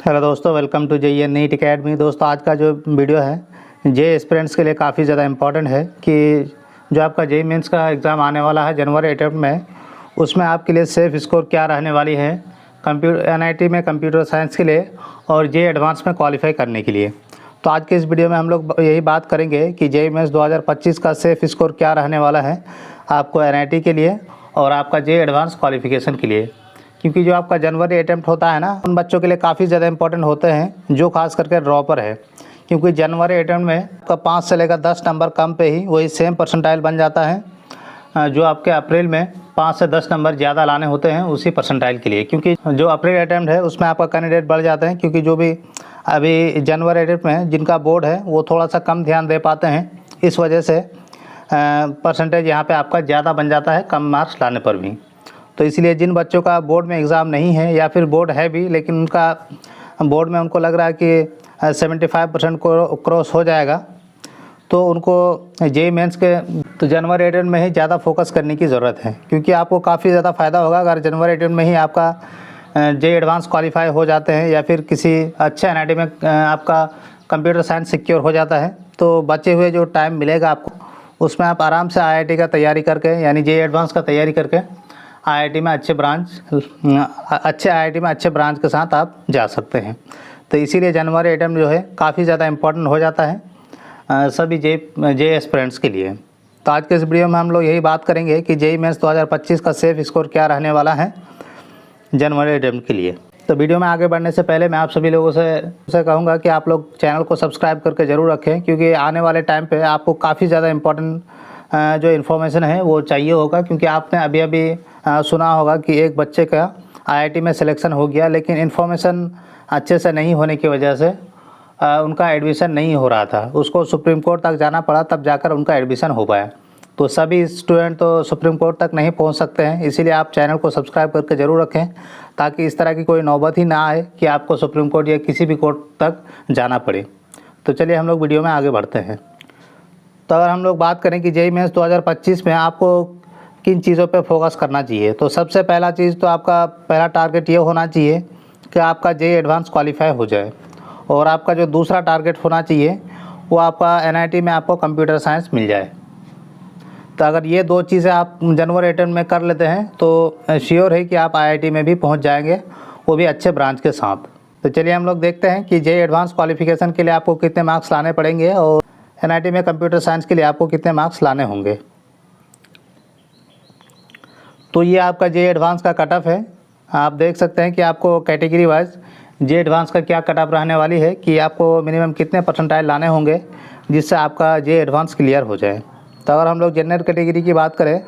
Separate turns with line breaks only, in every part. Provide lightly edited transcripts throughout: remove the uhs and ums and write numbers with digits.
Hello दोस्तों, welcome to JEE NEET academy. दोस्तों, आज का जो वीडियो है जे एस्पिरेंट्स के लिए काफ़ी ज़्यादा इम्पॉर्टेंट है कि जो आपका JEE मेंस का एग्ज़ाम आने वाला है जनवरी अटेम्प्ट में, उसमें आपके लिए सेफ स्कोर क्या रहने वाली है NIT में कंप्यूटर साइंस के लिए और JEE एडवांस में क्वालिफाई करने के लिए। तो आज के इस वीडियो में हम लोग यही बात करेंगे कि JEE मेंस 2025 का सेफ स्कोर क्या रहने वाला है आपको NIT के लिए और आपका JEE एडवांस क्वालिफिकेशन के लिए। क्योंकि जो आपका जनवरी अटेम्प्ट होता है ना, उन बच्चों के लिए काफ़ी ज़्यादा इंपॉर्टेंट होते हैं जो खास करके ड्रॉपर है। क्योंकि जनवरी अटेम्प्ट में आपका 5 से लेकर 10 नंबर कम पे ही वही सेम परसेंटाइल बन जाता है जो आपके अप्रैल में 5 से 10 नंबर ज़्यादा लाने होते हैं उसी परसेंटाइल के लिए। क्योंकि जो अप्रैल अटेम्प्ट है उसमें आपका कैंडिडेट बढ़ जाते हैं, क्योंकि जो भी अभी जनवरी अटेम्प्ट में जिनका बोर्ड है वो थोड़ा सा कम ध्यान दे पाते हैं, इस वजह से परसेंटेज यहाँ पर आपका ज़्यादा बन जाता है कम मार्क्स लाने पर भी। तो इसलिए जिन बच्चों का बोर्ड में एग्ज़ाम नहीं है या फिर बोर्ड है भी लेकिन उनका बोर्ड में उनको लग रहा है कि 75% को क्रॉस हो जाएगा, तो उनको JEE मेंस के तो जनवरी अटेम्प्ट में ही ज़्यादा फोकस करने की ज़रूरत है। क्योंकि आपको काफ़ी ज़्यादा फ़ायदा होगा अगर जनवरी अटेम्प्ट में ही आपका JEE एडवांस क्वालिफाई हो जाते हैं या फिर किसी अच्छे NIT में आपका कंप्यूटर साइंस सिक्योर हो जाता है। तो बचे हुए जो टाइम मिलेगा आपको, उसमें आप आराम से IIT का तैयारी करके यानी JEE एडवांस का तैयारी करके IIT में अच्छे ब्रांच के साथ आप जा सकते हैं। तो इसीलिए जनवरी अटेम्प्ट जो है काफ़ी ज़्यादा इम्पोर्टेंट हो जाता है सभी JEE एस्पिरेंट्स के लिए। तो आज के इस वीडियो में हम लोग यही बात करेंगे कि JEE मेंस 2025 का सेफ स्कोर क्या रहने वाला है जनवरी अटेम्प्ट के लिए। तो वीडियो में आगे बढ़ने से पहले मैं आप सभी लोगों से कहूँगा कि आप लोग चैनल को सब्सक्राइब करके ज़रूर रखें, क्योंकि आने वाले टाइम पे आपको काफ़ी ज़्यादा इम्पोर्टेंट जो इन्फॉर्मेशन है वो चाहिए होगा। क्योंकि आपने अभी सुना होगा कि एक बच्चे का IIT में सिलेक्शन हो गया, लेकिन इन्फॉर्मेशन अच्छे से नहीं होने की वजह से उनका एडमिशन नहीं हो रहा था। उसको सुप्रीम कोर्ट तक जाना पड़ा, तब जाकर उनका एडमिशन हो पाया। तो सभी स्टूडेंट तो सुप्रीम कोर्ट तक नहीं पहुंच सकते हैं, इसीलिए आप चैनल को सब्सक्राइब करके ज़रूर रखें ताकि इस तरह की कोई नौबत ही ना आए कि आपको सुप्रीम कोर्ट या किसी भी कोर्ट तक जाना पड़े। तो चलिए हम लोग वीडियो में आगे बढ़ते हैं। तो अगर हम लोग बात करें कि JEE मेंस 2025 में आपको किन चीज़ों पे फोकस करना चाहिए, तो सबसे पहला चीज़ तो आपका पहला टारगेट ये होना चाहिए कि आपका JEE एडवांस क्वालिफाई हो जाए। और आपका जो दूसरा टारगेट होना चाहिए वो आपका NIT में आपको कंप्यूटर साइंस मिल जाए। तो अगर ये दो चीज़ें आप जनवरी अटेम्प्ट में कर लेते हैं तो श्योर है कि आप IIT में भी पहुंच जाएंगे, वो भी अच्छे ब्रांच के साथ। तो चलिए हम लोग देखते हैं कि JEE एडवांस क्वालिफिकेशन के लिए आपको कितने मार्क्स लाने पड़ेंगे और NIT में कंप्यूटर साइंस के लिए आपको कितने मार्क्स लाने होंगे। तो ये आपका JEE एडवांस का कट ऑफ है। आप देख सकते हैं कि आपको कैटेगरी वाइज JEE एडवांस का क्या कट ऑफ रहने वाली है कि आपको मिनिमम कितने परसेंटाइल लाने होंगे जिससे आपका JEE एडवांस क्लियर हो जाए। तो अगर हम लोग जनरल कैटेगरी की बात करें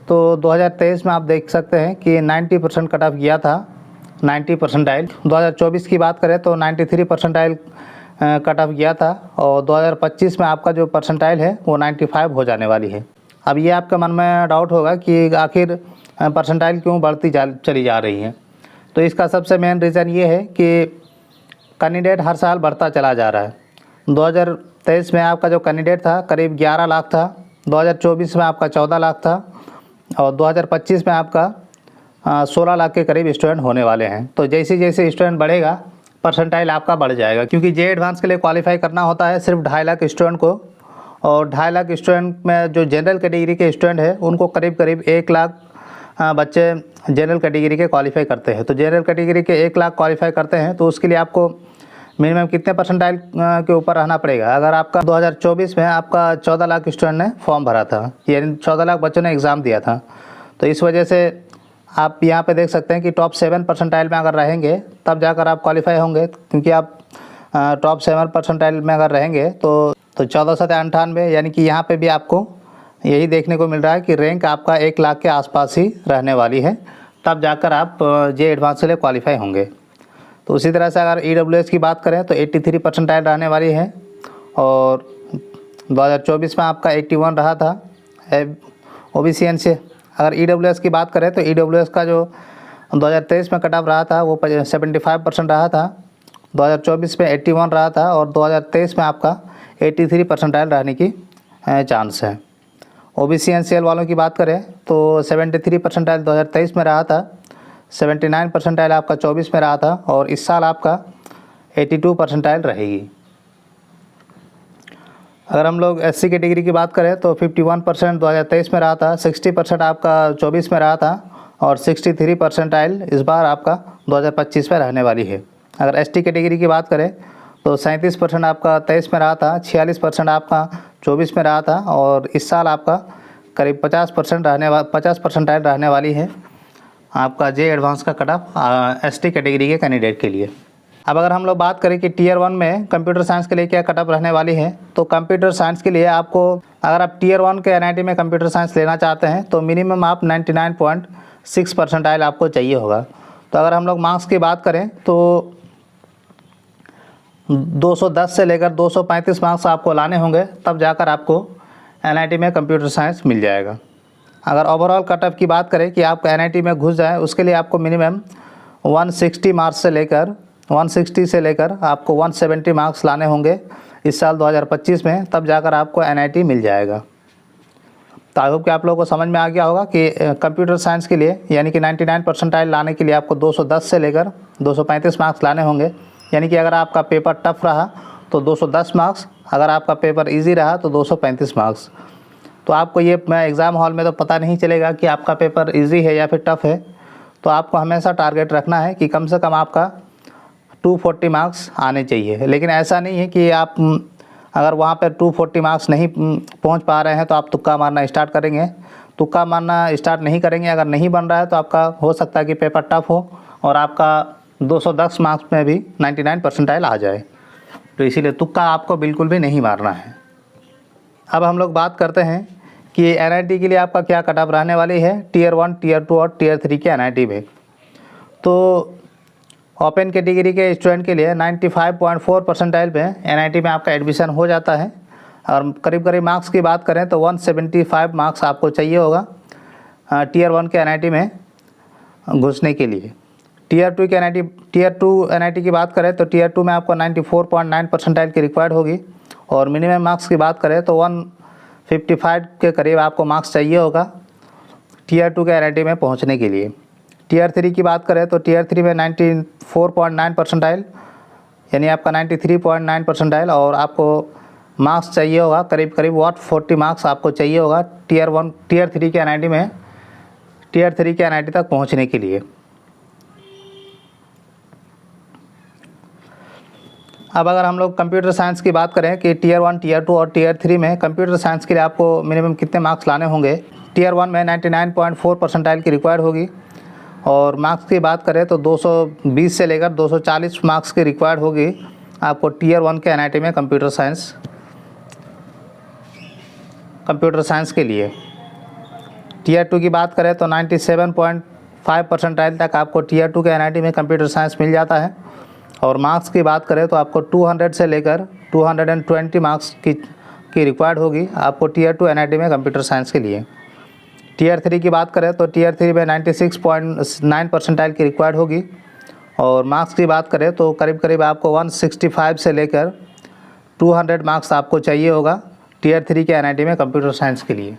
तो 2023 में आप देख सकते हैं कि 90% कट ऑफ गया था, 90 परसेंटाइल। 2024 की बात करें तो 93 परसेंटाइल कट ऑफ गया था और 2025 में आपका जो परसेंटाइल है वो 95 हो जाने वाली है। अब ये आपके मन में डाउट होगा कि आखिर परसेंटाइल क्यों बढ़ती चली जा रही है। तो इसका सबसे मेन रीज़न ये है कि कैंडिडेट हर साल बढ़ता चला जा रहा है। 2023 में आपका जो कैंडिडेट था करीब 11 लाख था, 2024 में आपका 14 लाख था और 2025 में आपका 16 लाख के करीब स्टूडेंट होने वाले हैं। तो जैसे जैसे स्टूडेंट बढ़ेगा परसेंटाइल आपका बढ़ जाएगा। क्योंकि JEE एडवांस के लिए क्वालिफाई करना होता है सिर्फ 2.5 लाख स्टूडेंट को, और 2.5 लाख स्टूडेंट में जो जनरल कैटेगरी के स्टूडेंट है उनको करीब करीब 1 लाख बच्चे जनरल कैटेगरी के क्वालिफाई करते हैं। तो जनरल कैटेगरी के 1 लाख क्वालिफाई करते हैं तो उसके लिए आपको मिनिमम कितने परसेंटाइल के ऊपर रहना पड़ेगा। अगर आपका 2024 में आपका 14 लाख स्टूडेंट ने फॉर्म भरा था, यानी 14 लाख बच्चों ने एग्ज़ाम दिया था, तो इस वजह से आप यहाँ पे देख सकते हैं कि टॉप 7 परसेंटाइल में अगर रहेंगे तब जाकर आप क्वालिफाई होंगे। क्योंकि आप टॉप 7 परसेंटाइल में अगर रहेंगे तो 1498, यानी कि यहाँ पे भी आपको यही देखने को मिल रहा है कि रैंक आपका 1 लाख के आसपास ही रहने वाली है, तब जाकर आप JEE एडवांस के लिए क्वालिफाई होंगे। तो उसी तरह से अगर EWS की बात करें तो 83 परसेंटाइल रहने वाली है और 2024 में आपका 81 रहा था OBCN से। अगर EWS की बात करें तो EWS का जो 2023 में कट ऑफ रहा था वो 75% रहा था, 2024 में 81 रहा था और 2023 में आपका 83 परसेंटाइल रहने की चांस है। OBC NCL वालों की बात करें तो 73 परसेंटाइल 2023 में रहा था, 79 परसेंटाइल आपका 24 में रहा था और इस साल आपका 82 परसेंटाइल रहेगी। अगर हम लोग SC कैटेगरी की बात करें तो 51% 2023 में रहा था, 60% आपका 24 में रहा था और 63 परसेंटाइल इस बार आपका 2025 में रहने वाली है। अगर ST कैटेगरी की बात करें तो 37% आपका 23 में रहा था, 46% आपका 24 में रहा था और इस साल आपका करीब 50 परसेंटाइल रहने वाली है आपका जे एडवांस का कट ऑफ ST कैटेगरी के कैंडिडेट के लिए। अब अगर हम लोग बात करें कि टीयर 1 में कंप्यूटर साइंस के लिए क्या कट ऑफ रहने वाली है, तो कंप्यूटर साइंस के लिए आपको, अगर आप टीयर 1 के NIT में कंप्यूटर साइंस लेना चाहते हैं तो मिनिमम आप 99.6 परसेंटाइल आपको चाहिए होगा। तो अगर हम लोग मार्क्स की बात करें तो 210 से लेकर 235 मार्क्स आपको लाने होंगे, तब जाकर आपको NIT में कंप्यूटर साइंस मिल जाएगा। अगर ओवरऑल कट ऑफ की बात करें कि आप NIT में घुस जाएँ, उसके लिए आपको मिनिमम 160 मार्क्स से लेकर 160 से लेकर आपको 170 मार्क्स लाने होंगे इस साल 2025 में, तब जाकर आपको NIT मिल जाएगा। तो आई होप कि आप लोगों को समझ में आ गया होगा कि कंप्यूटर साइंस के लिए यानी कि 99 परसेंटाइल लाने के लिए आपको 210 से लेकर 235 मार्क्स लाने होंगे। यानी कि अगर आपका पेपर टफ रहा तो 210 मार्क्स, अगर आपका पेपर ईजी रहा तो 235 मार्क्स। तो आपको ये एग्ज़ाम हॉल में तो पता नहीं चलेगा कि आपका पेपर ईजी है या फिर टफ़ है। तो आपको हमेशा टारगेट रखना है कि कम से कम आपका 240 मार्क्स आने चाहिए। लेकिन ऐसा नहीं है कि आप अगर वहाँ पर 240 मार्क्स नहीं पहुँच पा रहे हैं तो आप तुक्का मारना स्टार्ट करेंगे। तुक्का मारना स्टार्ट नहीं करेंगे, अगर नहीं बन रहा है तो आपका हो सकता है कि पेपर टफ हो और आपका 210 मार्क्स में भी 99 परसेंटाइल आ जाए। तो इसीलिए तुक्का आपको बिल्कुल भी नहीं मारना है। अब हम लोग बात करते हैं कि NIT के लिए आपका क्या कट ऑफ रहने वाली है टीयर 1, टीयर 2 और टीयर 3 के NIT में। तो ओपन कैटेगरी के स्टूडेंट के लिए 95.4 परसेंटाइल पे NIT में आपका एडमिशन हो जाता है। और करीब मार्क्स की बात करें तो 175 मार्क्स आपको चाहिए होगा टीयर 1 के NIT में घुसने के लिए। टीयर 2 NIT की बात करें तो टीयर 2 में आपको 94.9 परसेंटाइल की रिक्वायर्ड होगी और मिनिमम मार्क्स की बात करें तो 155 के करीब आपको मार्क्स चाहिए होगा टीयर 2 के NIT में पहुंचने के लिए। टीयर 3 की बात करें तो टीयर 3 में 94.9 परसेंटाइल यानी आपका 93.9 परसेंटाइल और आपको मार्क्स चाहिए होगा करीब 140 मार्क्स आपको चाहिए होगा टीयर 3 के NIT में, टीयर 3 के NIT तक पहुंचने के लिए। अब अगर हम लोग कंप्यूटर साइंस की बात करें कि टीयर 1, टीयर 2 और टीयर 3 में कंप्यूटर साइंस के लिए आपको मिनिमम कितने मार्क्स लाने होंगे। टीयर 1 में 99.4 परसेंटाइल की रिक्वायर्ड होगी और मार्क्स की बात करें तो 220 से लेकर 240 मार्क्स की रिक्वायर्ड होगी आपको टीयर 1 के NIT में कंप्यूटर साइंस के लिए। टीयर 2 की बात करें तो 97.5 परसेंटाइल तक आपको टीयर 2 के NIT में कंप्यूटर साइंस मिल जाता है और मार्क्स की बात करें तो आपको 200 से लेकर 220 मार्क्स की रिक्वायर्ड होगी आपको टीयर 2 NIT में कंप्यूटर साइंस के लिए। टीयर 3 की बात करें तो टीयर 3 में 96.9 परसेंटाइल की रिक्वायर्ड होगी और मार्क्स की बात करें तो करीब आपको 165 से लेकर 200 मार्क्स आपको चाहिए होगा टीयर 3 के NIT में कंप्यूटर साइंस के लिए।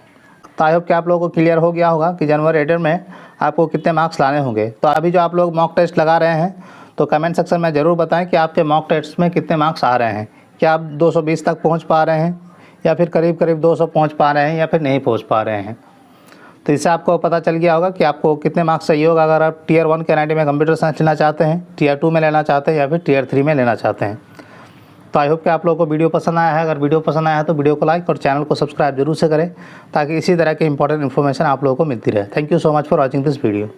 तो आई होप कि आप लोगों को क्लियर हो गया होगा कि जनवरी एडिट में आपको कितने मार्क्स लाने होंगे। तो अभी जो आप लोग मॉक टेस्ट लगा रहे हैं तो कमेंट सेक्शन में ज़रूर बताएं कि आपके मॉक टेस्ट में कितने मार्क्स आ रहे हैं। क्या आप 220 तक पहुंच पा रहे हैं या फिर करीब 200 पहुंच पा रहे हैं या फिर नहीं पहुंच पा रहे हैं। तो इससे आपको पता चल गया होगा कि आपको कितने मार्क्स चाहिए होगा अगर आप टीयर 1 के NIT में कंप्यूटर साइंस लेना चाहते हैं, टीयर 2 में लेना चाहते हैं या फिर टीयर 3 में लेना चाहते हैं। तो आई होप कि आप लोगों को वीडियो पसंद आया है। अगर वीडियो पसंद आया है तो वीडियो को लाइक और चैनल को सब्सक्राइब जरूर से करें ताकि इसी तरह की इंपॉर्टेंट इन्फॉर्मेशन आप लोगों को मिलती रहे। Thank you so much for watching this video.